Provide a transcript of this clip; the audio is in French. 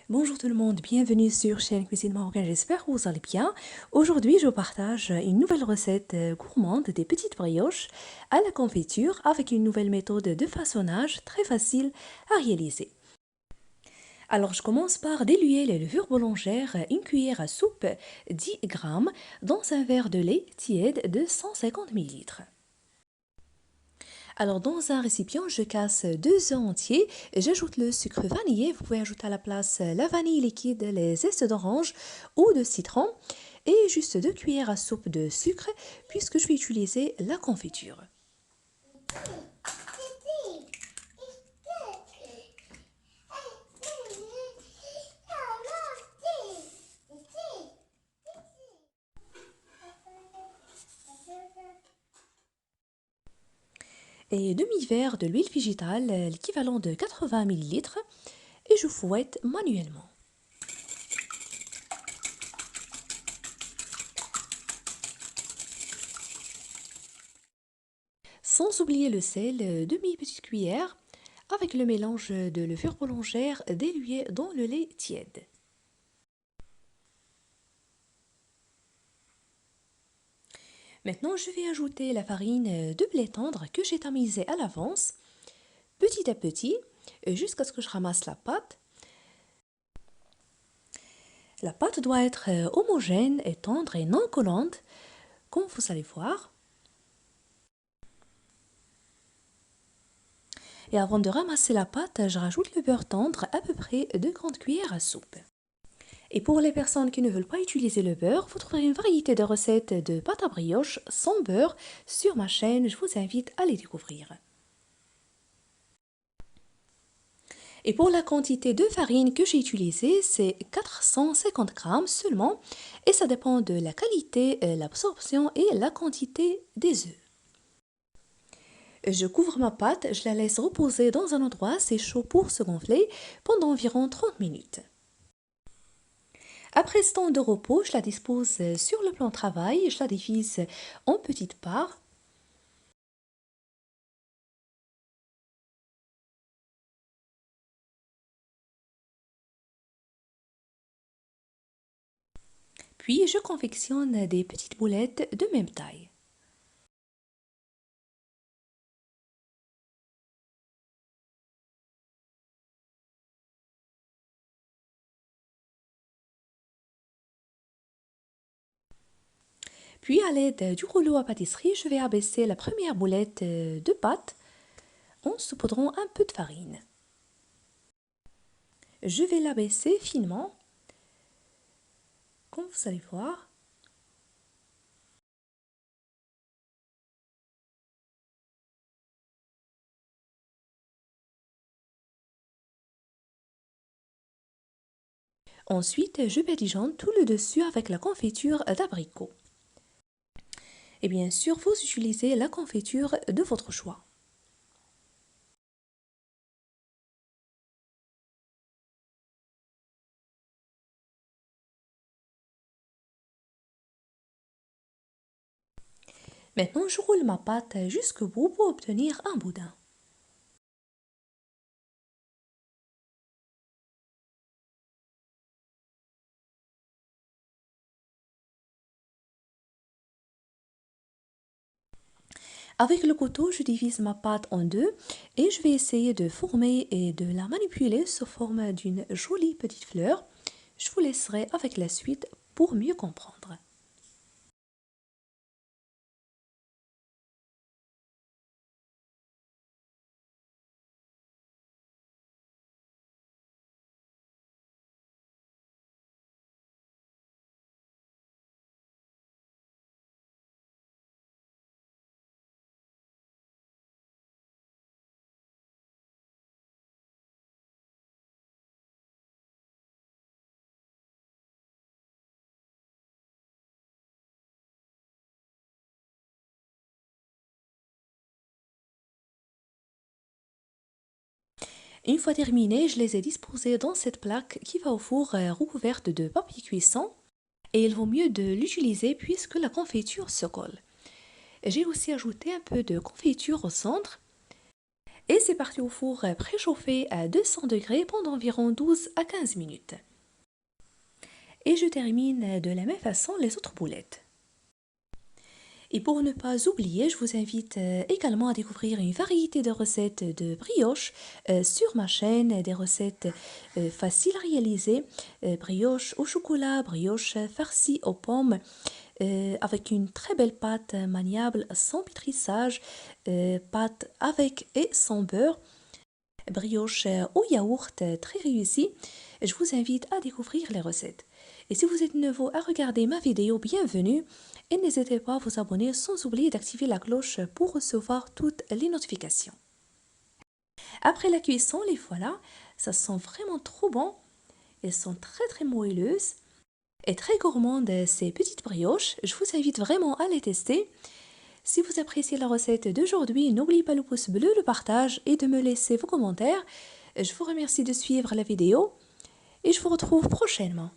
Bonjour tout le monde, bienvenue sur chaîne Cuisine Marocaine, j'espère que vous allez bien. Aujourd'hui, je vous partage une nouvelle recette gourmande des petites brioches à la confiture avec une nouvelle méthode de façonnage très facile à réaliser. Alors, je commence par diluer les levures boulangères, une cuillère à soupe, 10 grammes, dans un verre de lait tiède de 150 millilitres. Alors, dans un récipient, je casse 2 œufs entiers, j'ajoute le sucre vanillé. Vous pouvez ajouter à la place la vanille liquide, les zestes d'orange ou de citron et juste 2 cuillères à soupe de sucre puisque je vais utiliser la confiture. Et demi-verre de l'huile végétale, l'équivalent de 80 millilitres, et je fouette manuellement. Sans oublier le sel, demi-petite cuillère, avec le mélange de levure boulangère diluée dans le lait tiède. Maintenant, je vais ajouter la farine de blé tendre que j'ai tamisée à l'avance, petit à petit, jusqu'à ce que je ramasse la pâte. La pâte doit être homogène et tendre et non collante, comme vous allez voir. Et avant de ramasser la pâte, je rajoute le beurre tendre, à peu près 2 grandes cuillères à soupe. Et pour les personnes qui ne veulent pas utiliser le beurre, vous trouverez une variété de recettes de pâte à brioche sans beurre sur ma chaîne. Je vous invite à les découvrir. Et pour la quantité de farine que j'ai utilisée, c'est 450 grammes seulement. Et ça dépend de la qualité, l'absorption et la quantité des œufs. Je couvre ma pâte, je la laisse reposer dans un endroit assez chaud pour se gonfler pendant environ 30 minutes. Après ce temps de repos, je la dispose sur le plan de travail, je la divise en petites parts. Puis je confectionne des petites boulettes de même taille. Puis à l'aide du rouleau à pâtisserie, je vais abaisser la première boulette de pâte en saupoudrant un peu de farine. Je vais l'abaisser finement, comme vous allez voir. Ensuite, je badigeonne tout le dessus avec la confiture d'abricot. Et bien sûr, vous utilisez la confiture de votre choix. Maintenant, je roule ma pâte jusqu'au bout pour obtenir un boudin. Avec le couteau, je divise ma pâte en deux et je vais essayer de former et de la manipuler sous forme d'une jolie petite fleur. Je vous laisserai avec la suite pour mieux comprendre. Une fois terminé, je les ai disposés dans cette plaque qui va au four recouverte de papier cuisson et il vaut mieux de l'utiliser puisque la confiture se colle. J'ai aussi ajouté un peu de confiture au centre Et c'est parti au four préchauffé à 200 degrés pendant environ 12 à 15 minutes. Et je termine de la même façon les autres boulettes. Et pour ne pas oublier, je vous invite également à découvrir une variété de recettes de brioche sur ma chaîne, des recettes faciles à réaliser, brioche au chocolat, brioche farcie aux pommes, avec une très belle pâte maniable sans pétrissage, pâte avec et sans beurre, brioche au yaourt très réussie. Je vous invite à découvrir les recettes. Et si vous êtes nouveau à regarder ma vidéo, bienvenue et n'hésitez pas à vous abonner sans oublier d'activer la cloche pour recevoir toutes les notifications. Après la cuisson, les voilà, ça sent vraiment trop bon. Elles sont très moelleuses et très gourmandes ces petites brioches. Je vous invite vraiment à les tester. Si vous appréciez la recette d'aujourd'hui, n'oubliez pas le pouce bleu, le partage et de me laisser vos commentaires. Je vous remercie de suivre la vidéo et je vous retrouve prochainement.